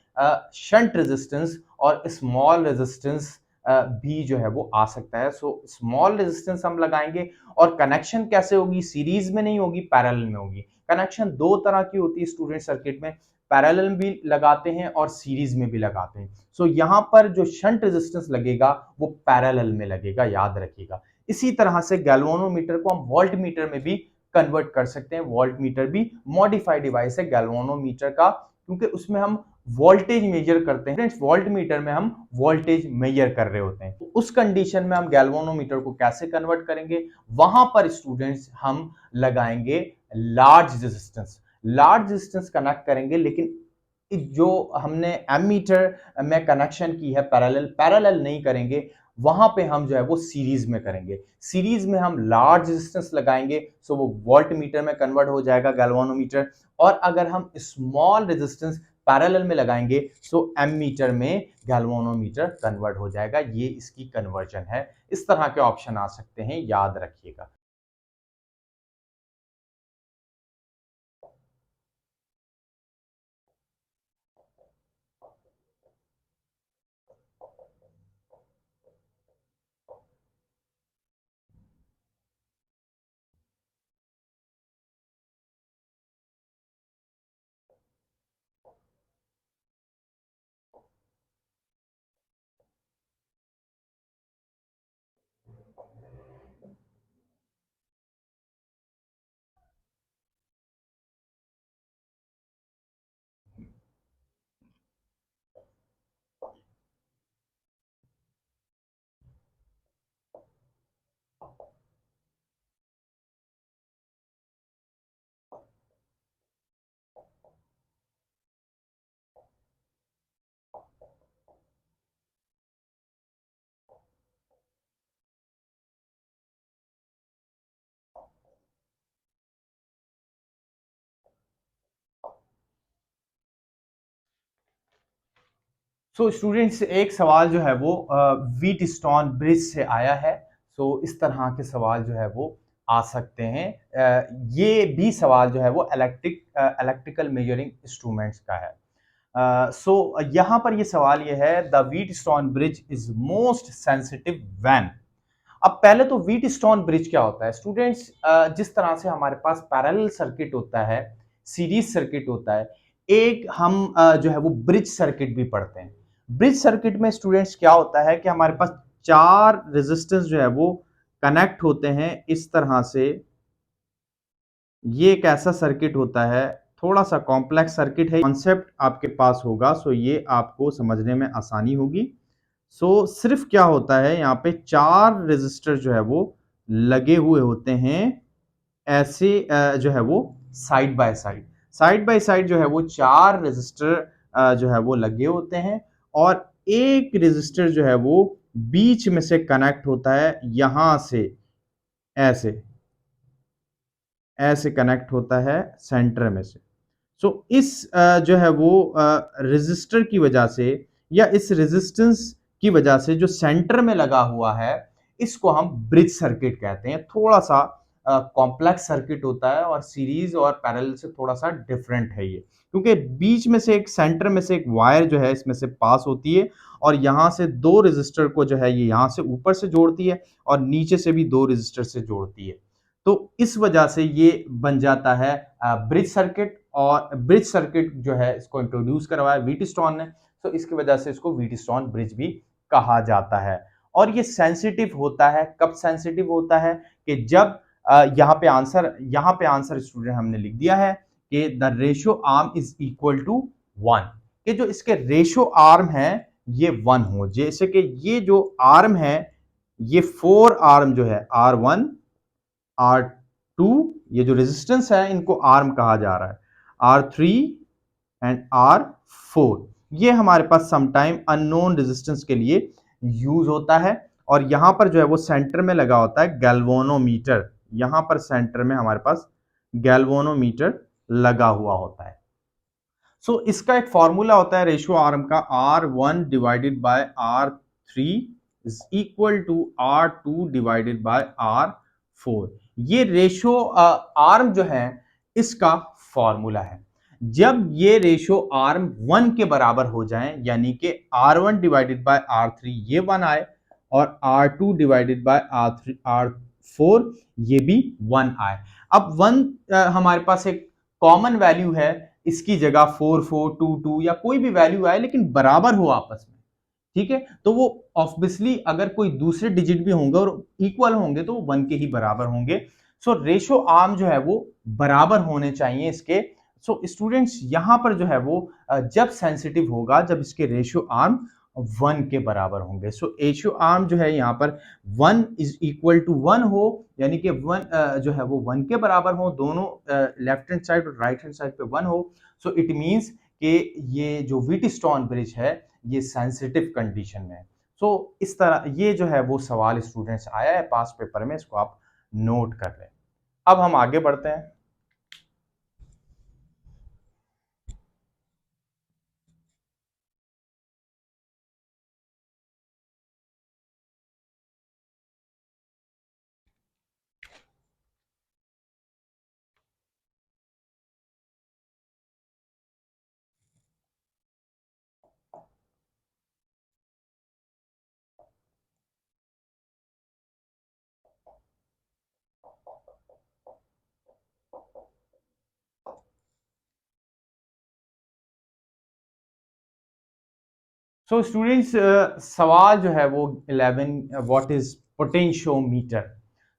शंट रेजिस्टेंस और स्मॉल रेजिस्टेंस भी जो है वो आ सकता है। सो स्मॉल रेजिस्टेंस हम लगाएंगे और कनेक्शन कैसे होगी, सीरीज में नहीं होगी, पैरेलल में होगी। कनेक्शन दो तरह की होती है स्टूडेंट सर्किट में, पैरेलल भी लगाते हैं और सीरीज में भी लगाते हैं। सो यहाँ पर जो शंट रेजिस्टेंस लगेगा वो पैरेलल में लगेगा, याद रखिएगा। इसी तरह से गैल्वानोमीटर को हम वोल्ट मीटर में भी कन्वर्ट कर सकते हैं। वोल्ट मीटर भी मॉडिफाइड डिवाइस है गैल्वानोमीटर का, क्योंकि उसमें हम वोल्टेज मेजर करते हैं। वोल्ट मीटर में हम वोल्टेज मेजर कर रहे होते हैं। तो उस कंडीशन में हम गैल्वानोमीटर को कैसे कन्वर्ट करेंगे, वहां पर स्टूडेंट्स हम लगाएंगे large resistance. Large resistance connect करेंगे, लेकिन जो हमने एमीटर में कनेक्शन की है पैरेलल, पैरेलल नहीं करेंगे, वहां पे हम जो है वो सीरीज में करेंगे। सीरीज में हम लार्ज रेजिस्टेंस लगाएंगे, सो वो वोल्ट मीटर में कन्वर्ट हो जाएगा गैल्वानोमीटर। और अगर हम स्मॉल रेजिस्टेंस पैरेलल में लगाएंगे, सो एमीटर में गैल्वानोमीटर कन्वर्ट हो जाएगा। ये इसकी कन्वर्जन है। इस तरह के ऑप्शन आ सकते हैं, याद रखिएगा। सो स्टूडेंट्स, एक सवाल जो है वो व्हीटस्टोन ब्रिज से आया है। सो इस तरह के सवाल जो है वो आ सकते हैं। ये भी सवाल जो है वो इलेक्ट्रिकल मेजरिंग इंस्ट्रूमेंट्स का है। सो यहाँ पर ये सवाल ये है, the Wheatstone bridge is most sensitive when. अब पहले तो व्हीटस्टोन ब्रिज क्या होता है स्टूडेंट्स? जिस तरह से हमारे पास पैरेलल सर्किट होता है, सीरीज सर्किट होता है, एक हम जो है वो ब्रिज सर्किट भी पढ़ते हैं। ब्रिज सर्किट में स्टूडेंट्स क्या होता है कि हमारे पास चार रेजिस्टेंस जो है वो कनेक्ट होते हैं इस तरह से। ये एक ऐसा सर्किट होता है, थोड़ा सा कॉम्प्लेक्स सर्किट है। कॉन्सेप्ट आपके पास होगा सो ये आपको समझने में आसानी होगी। सो सिर्फ क्या होता है, यहाँ पे चार रेजिस्टर जो है वो लगे हुए होते हैं ऐसे, जो है वो side by side. Side by side जो है वो चार रेजिस्टर जो है वो लगे होते हैं, और एक रेजिस्टर जो है वो बीच में से कनेक्ट होता है, यहां से ऐसे ऐसे कनेक्ट होता है सेंटर में से। सो इस जो है वो रेजिस्टर की वजह से या इस रेजिस्टेंस की वजह से जो सेंटर में लगा हुआ है, इसको हम ब्रिज सर्किट कहते हैं। थोड़ा सा कॉम्प्लेक्स सर्किट होता है और सीरीज और पैरेलल से थोड़ा सा डिफरेंट है ये, क्योंकि बीच में से एक सेंटर में से एक वायर जो है इसमें से पास होती है, और यहां से दो रेजिस्टर को जो है ये यहां से ऊपर से जोड़ती है और नीचे से भी दो रेजिस्टर से जोड़ती है। तो इस वजह से ये बन जाता है ब्रिज सर्किट। और ब्रिज सर्किट जो है इसको इंट्रोड्यूस करवाया व्हीटस्टोन ने, तो इसकी वजह से इसको व्हीटस्टोन ब्रिज भी कहा जाता है। और ये सेंसिटिव होता है, कब सेंसिटिव होता है कि जब यहाँ पे आंसर स्टूडेंट हमने लिख दिया है कि the ratio arm is equal to 1, कि जो इसके रेशियो आर्म है ये 1 हो। जैसे कि ये जो आर्म है, ये 4 आर्म जो है R1 R2, ये जो रेजिस्टेंस है इनको आर्म कहा जा रहा है, R3 एंड R4। ये हमारे पास समटाइम अननोन रेजिस्टेंस के लिए यूज होता है। और यहां पर जो है वो सेंटर में लगा होता है गैल्वेनोमीटर। यहां पर सेंटर में हमारे पास गैल्वेनोमीटर लगा हुआ होता है। सो इसका एक फॉर्मूला होता है रेशियो आर्म का, R1 divided by R3 is equal to R2 divided by R4। ये रेशियो आर्म जो है इसका फॉर्मूला है। जब ये रेशियो आर्म 1 के बराबर हो जाए, यानी कि R1 डिवाइडेड बाय R3 ये 1 आए, और R2 डिवाइडेड बाय R4 ये भी 1 आए। अब 1 हमारे पास एक कॉमन वैल्यू है, इसकी जगह 4 4 2 2 या कोई भी वैल्यू आए लेकिन बराबर हो आपस में, ठीक है, तो वो ऑब्वियसली अगर कोई दूसरे डिजिट भी होंगे और इक्वल होंगे तो 1 के ही बराबर होंगे। सो रेशियो आर्म जो है वो बराबर होने चाहिए इसके। सो स्टूडेंट्स, यहां पर जो है वो जब सेंसिटिव होगा जब इसके रेशियो आर्म 1 के बराबर होंगे। सो रेशियो आर्म जो है यहाँ पर 1 इज इक्वल टू 1 हो, यानी कि 1 जो है वो 1 के बराबर हो, दोनों लेफ्ट हैंड साइड और राइट हैंड साइड पे 1 हो। सो इट मींस कि ये जो व्हीटस्टोन ब्रिज है ये सेंसिटिव कंडीशन में है। सो इस तरह ये जो है वो सवाल स्टूडेंट्स आया है पास पेपर में, इसको आप नोट कर लें। अब हम आगे बढ़ते हैं। सो स्टूडेंट्स, सवाल जो है वो 11, what is potentiometer.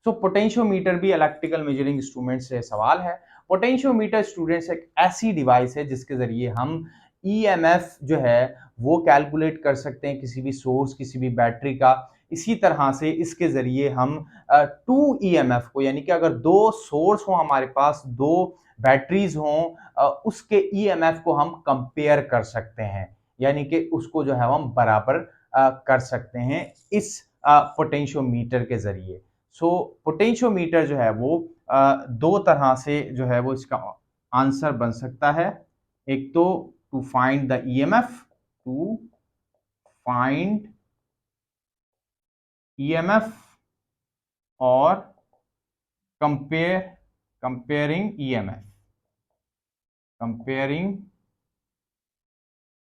So potentiometer भी इलेक्ट्रिकल मेजरिंग इंस्ट्रूमेंट से सवाल है। पोटेंशियोमीटर स्टूडेंट्स एक ऐसी डिवाइस है जिसके जरिए हम ईएमएफ जो है वो कैलकुलेट कर सकते हैं, किसी भी सोर्स, किसी भी बैटरी का। इसी तरह से इसके जरिए हम 2 ईएमएफ को, यानी कि अगर दो सोर्स हो हमारे पास, दो बैटरीज हों, उसके ईएमएफ को हम कंपेयर कर सकते हैं, यानी कि उसको जो है हम बराबर कर सकते हैं इस पोटेंशियोमीटर के जरिए। सो पोटेंशियोमीटर जो है वो दो तरह से जो है वो इसका आंसर बन सकता है। एक तो to find the EMF, to find EMF और comparing EMF, comparing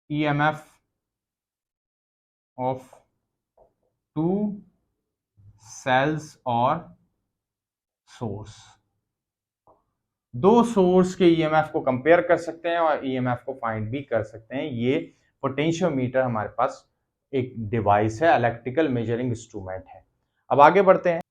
EMF of two cells और सोर्स। दो सोर्स के ईएमएफ को कंपेयर कर सकते हैं और ईएमएफ को फाइंड भी कर सकते हैं। ये पोटेंशियोमीटर हमारे पास एक डिवाइस है, इलेक्ट्रिकल मेजरिंग इंस्ट्रूमेंट है। अब आगे बढ़ते हैं।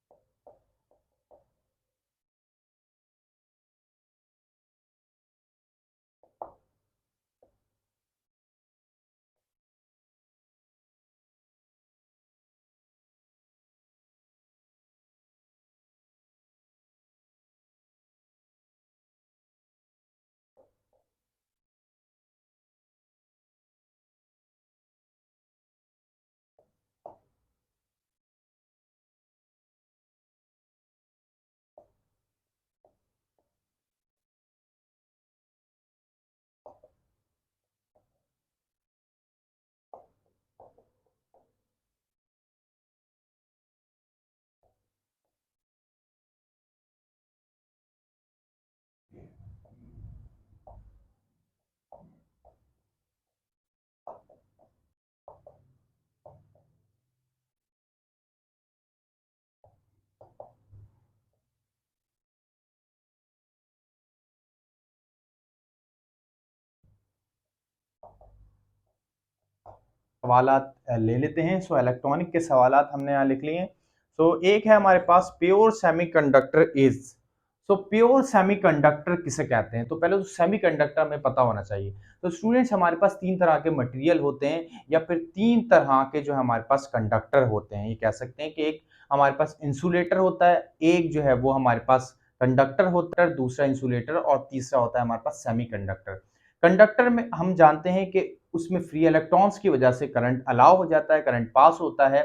सवालात ले लेते हैं। सो इलेक्ट्रॉनिक के सवालात हमने यहाँ लिख लिए हैं। सो एक है हमारे पास pure semiconductor is. So pure semiconductor किसे कहते हैं? तो पहले तो सेमीकंडक्टर हमें पता होना चाहिए। तो स्टूडेंट्स हमारे पास तीन तरह के मटेरियल होते हैं या फिर तीन तरह के जो हमारे पास कंडक्टर होते हैं। ये कह सकते हैं कि एक हमारे पास इंसुलेटर होता है, एक जो है वो हमारे पास कंडक्टर होता है, दूसरा इंसुलेटर और तीसरा होता है हमारे पास सेमीकंडक्टर। कंडक्टर में हम जानते हैं कि उसमें फ्री इलेक्ट्रॉन्स की वजह से करंट अलाउ हो जाता है, करंट पास होता है।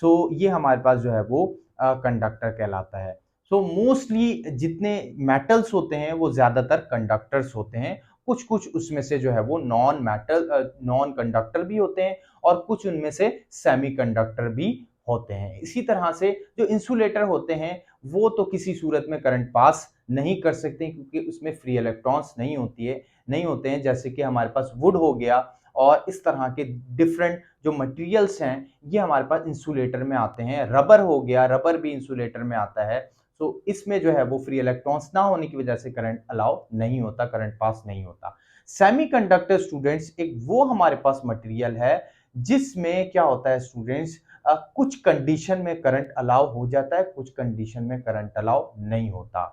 सो ये हमारे पास जो है वो कंडक्टर कहलाता है। सो मोस्टली जितने मेटल्स होते हैं वो ज्यादातर कंडक्टर्स होते हैं। कुछ कुछ उसमें से जो है वो नॉन कंडक्टर भी होते हैं और कुछ उनमें से सेमी कंडक्टर भी होते हैं। इसी तरह से जो इंसुलेटर होते हैं वो तो किसी सूरत में करंट पास नहीं कर सकते क्योंकि उसमें फ्री इलेक्ट्रॉन्स नहीं होते हैं, जैसे कि हमारे पास वुड हो गया और इस तरह के डिफरेंट जो मटेरियल्स हैं ये हमारे पास इंसुलेटर में आते हैं। रबर हो गया, रबर भी इंसुलेटर में आता है। तो इसमें जो है वो फ्री इलेक्ट्रॉन्स ना होने की वजह से करंट अलाउ नहीं होता, करंट पास नहीं होता। सेमीकंडक्टर स्टूडेंट्स एक वो हमारे पास मटेरियल है जिसमें क्या होता है स्टूडेंट्स, कुछ कंडीशन में करंट अलाउ हो जाता है, कुछ कंडीशन में करंट अलाउ नहीं होता।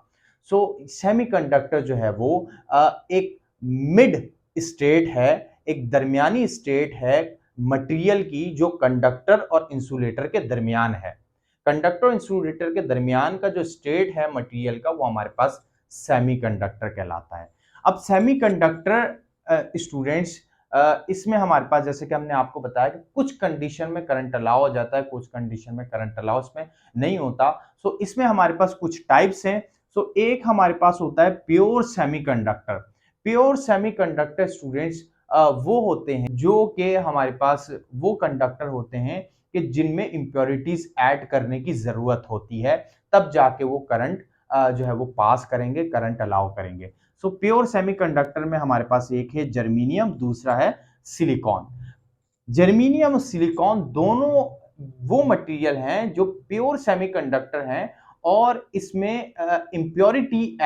सो सेमीकंडक्टर जो है वो एक मिड स्टेट है, एक दरमियानी स्टेट है मटेरियल की जो कंडक्टर और इंसुलेटर के दरमियान है। कंडक्टर और इंसुलेटर के दरमियान का जो स्टेट है मटेरियल का वो हमारे पास सेमीकंडक्टर कहलाता है। अब सेमीकंडक्टर स्टूडेंट्स इसमें हमारे पास जैसे कि हमने आपको बताया कि कुछ कंडीशन में करंट अलाउ हो जाता है, कुछ कंडीशन में करंट अलाउ इसमें नहीं होता। सो इसमें हमारे पास कुछ टाइप्स हैं। सो एक हमारे पास होता है pure semiconductor. Pure semiconductor students वो होते हैं जो कि हमारे पास वो कंडक्टर होते हैं कि जिनमें इंप्योरिटीज ऐड करने की जरूरत होती है, तब जाके वो करंट जो है वो पास करेंगे, करंट अलाउ करेंगे। सो प्योर सेमीकंडक्टर में हमारे पास एक है जर्मेनियम, दूसरा है सिलिकॉन। जर्मेनियम और सिलिकॉन दोनों वो मटेरियल हैं जो प्योर सेमीकंडक्टर हैं और इसमें इंप्योरिटीज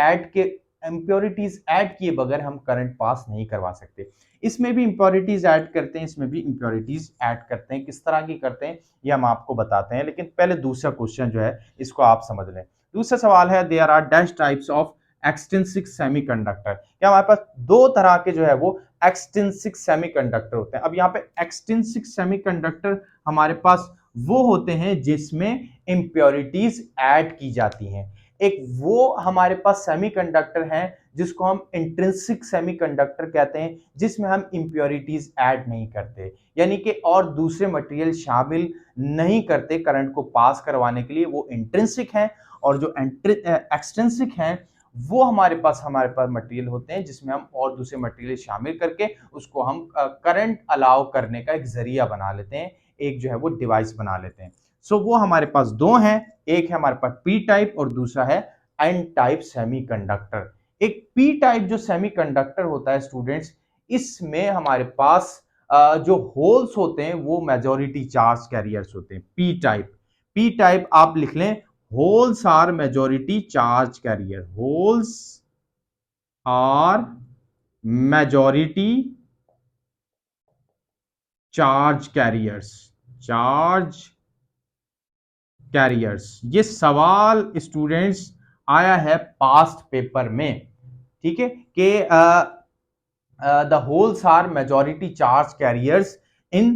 ऐड किए बगैर हम करंट पास नहीं करवा सकते। इसमें भी इंप्योरिटीज ऐड करते हैं, इसमें भी इंप्योरिटीज ऐड करते हैं। किस तरह की करते हैं ये हम आपको बताते हैं, लेकिन पहले दूसरा क्वेश्चन जो है इसको आप समझ लें। दूसरा सवाल है there are dash types of extrinsic semiconductor. क्या हमारे पास दो तरह के जो है वो एक्सट्रिंसिक सेमीकंडक्टर होते हैं। अब यहाँ पे एक्सट्रिंसिक सेमीकंडक्टर हमारे पास वो होते हैं जिसमें इंप्योरिटीज ऐड की जाती हैं। एक वो हमारे पास सेमीकंडक्टर है जिसको हम इंट्रिंसिक सेमीकंडक्टर कहते हैं, जिसमें हम इंप्योरिटीज ऐड नहीं करते, यानी कि और दूसरे मटेरियल शामिल नहीं करते करंट को पास करवाने के लिए। वो इंट्रिंसिक हैं और जो एक्सट्रिंसिक हैं वो हमारे पास मटेरियल होते हैं जिसमें हम और दूसरे मटेरियल शामिल करके उसको हम करंट अलाउ करने का एक जरिया बना लेते हैं, एक जो है वो डिवाइस बना लेते हैं। सो वो हमारे पास दो हैं, एक है हमारे पास पी टाइप और दूसरा है एन टाइप सेमीकंडक्टर। एक पी टाइप जो सेमीकंडक्टर होता है स्टूडेंट्स, इसमें हमारे पास जो होल्स होते हैं वो मेजॉरिटी चार्ज कैरियर्स होते हैं। पी टाइप आप लिख लें, holes are majority charge carrier, holes are majority charge carriers, charge carriers. ये सवाल स्टूडेंट्स आया है पास्ट पेपर में, ठीक है, कि the holes are majority charge carriers in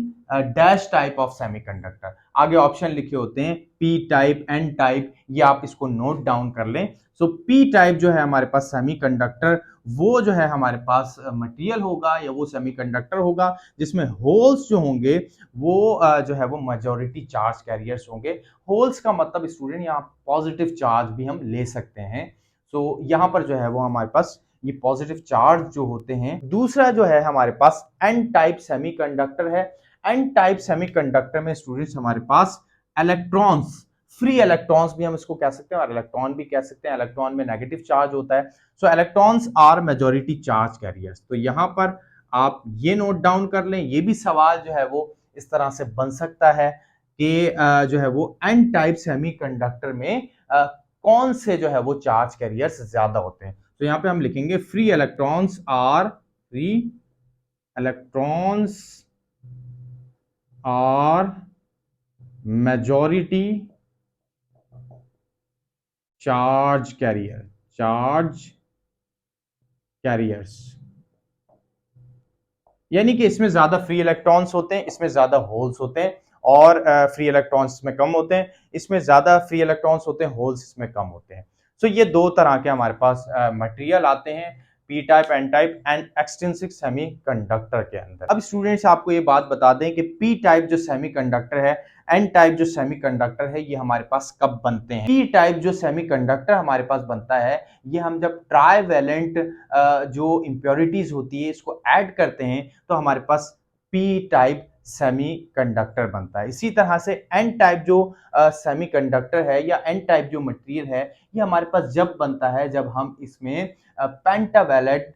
dash type of semiconductor. आगे ऑप्शन लिखे होते हैं पी टाइप, एन टाइप, ये आप इसको नोट डाउन कर लें। सो पी टाइप जो है हमारे पास सेमीकंडक्टर, वो जो है हमारे पास मटेरियल होगा या वो सेमीकंडक्टर होगा जिसमें होल्स जो होंगे वो जो है वो मेजॉरिटी चार्ज कैरियर्स होंगे। होल्स का मतलब स्टूडेंट यहाँ पॉजिटिव चार्ज भी हम ले सकते हैं। सो यहाँ पर जो है वो हमारे पास ये पॉजिटिव चार्ज जो होते हैं। दूसरा जो है हमारे पास एन टाइप सेमीकंडक्टर है। एन टाइप सेमीकंडक्टर में स्टूडेंट्स हमारे पास इलेक्ट्रॉन्स, फ्री इलेक्ट्रॉन्स भी हम इसको कह सकते हैं और इलेक्ट्रॉन भी कह सकते हैं। इलेक्ट्रॉन में नेगेटिव चार्ज होता है। So electrons are majority charge carriers. तो यहां पर आप ये नोट डाउन कर लें, ये भी सवाल जो है वो इस तरह से बन सकता है कि जो है वो एन टाइप सेमीकंडक्टर में कौन से जो है वो चार्ज कैरियर्स ज्यादा होते हैं। तो यहां पे हम लिखेंगे free electrons are majority charge carriers. यानी कि इसमें ज्यादा फ्री इलेक्ट्रॉन्स होते हैं, इसमें ज्यादा होल्स होते हैं, और फ्री इलेक्ट्रॉन्स इसमें कम होते हैं, इसमें ज्यादा फ्री इलेक्ट्रॉन्स होते हैं, होल्स इसमें कम होते हैं। सो ये दो तरह के हमारे पास मटेरियल आते हैं, P type, N type and extrinsic semiconductor के अंदर। अब स्टूडेंट्स आपको ये बात बता दें कि पी टाइप जो सेमीकंडक्टर है, एन टाइप जो सेमीकंडक्टर है, ये हमारे पास कब बनते हैं। पी टाइप जो सेमीकंडक्टर हमारे पास बनता है, ये हम जब ट्राईवैलेंट जो इंप्योरिटीज होती है इसको ऐड करते हैं तो हमारे पास पी टाइप सेमीकंडक्टर बनता है। इसी तरह से एन टाइप जो सेमीकंडक्टर है या एन टाइप जो मटेरियल है, ये हमारे पास जब बनता है जब हम इसमें पेंटावैलेंट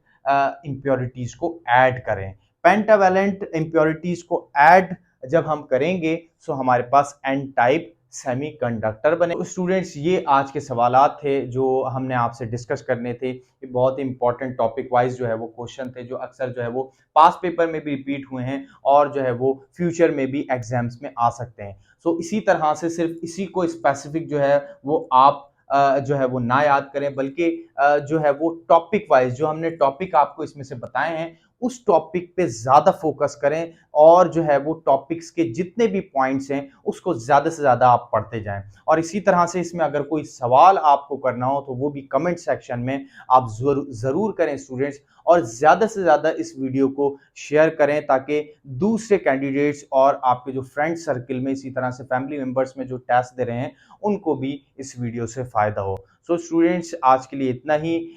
इंप्योरिटीज को ऐड करें। पेंटावैलेंट इंप्योरिटीज को ऐड जब हम करेंगे तो हमारे पास एन टाइप सेमीकंडक्टर बने। तो स्टूडेंट्स ये आज के सवालात थे जो हमने आपसे डिस्कस करने थे। ये बहुत ही इंपॉर्टेंट टॉपिक वाइज जो है वो क्वेश्चन थे जो अक्सर जो है वो पास्ट पेपर में भी रिपीट हुए हैं और जो है वो फ्यूचर में भी एग्जाम्स में आ सकते हैं। सो इसी तरह से सिर्फ इसी को स्पेसिफिक जो है वो आप जो है वो ना याद करें, बल्कि जो है वो टॉपिक वाइज जो हमने टॉपिक आपको इसमें से बताए हैं उस टॉपिक पे ज्यादा फोकस करें और जो है वो टॉपिक्स के जितने भी पॉइंट्स हैं उसको ज्यादा से ज्यादा आप पढ़ते जाएं। और इसी तरह से इसमें अगर कोई सवाल आपको करना हो तो वो भी कमेंट सेक्शन में आप जरूर करें स्टूडेंट्स, और ज्यादा से ज्यादा इस वीडियो को शेयर करें ताकि दूसरे कैंडिडेट्स और आपके जो फ्रेंड सर्किल में इसी तरह से फैमिली मेंबर्स में जो टेस्ट दे रहे हैं उनको भी इस वीडियो से फायदा हो। सो स्टूडेंट्स आज के लिए इतना ही।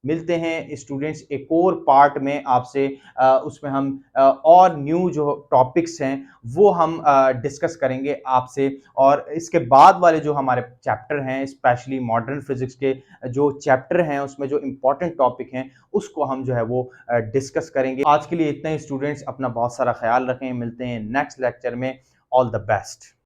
मिलते हैं स्टूडेंट्स एक और पार्ट में आपसे, उसमें हम और न्यू जो टॉपिक्स हैं वो हम डिस्कस करेंगे आपसे, और इसके बाद वाले जो हमारे चैप्टर हैं स्पेशली मॉडर्न फिजिक्स के जो चैप्टर हैं उसमें जो इम्पोर्टेंट टॉपिक हैं उसको हम जो है वो डिस्कस करेंगे। आज के लिए इतना ही स्टूडेंट्स, अपना बहुत सारा ख्याल रखें, मिलते हैं नेक्स्ट लेक्चर में। All the best.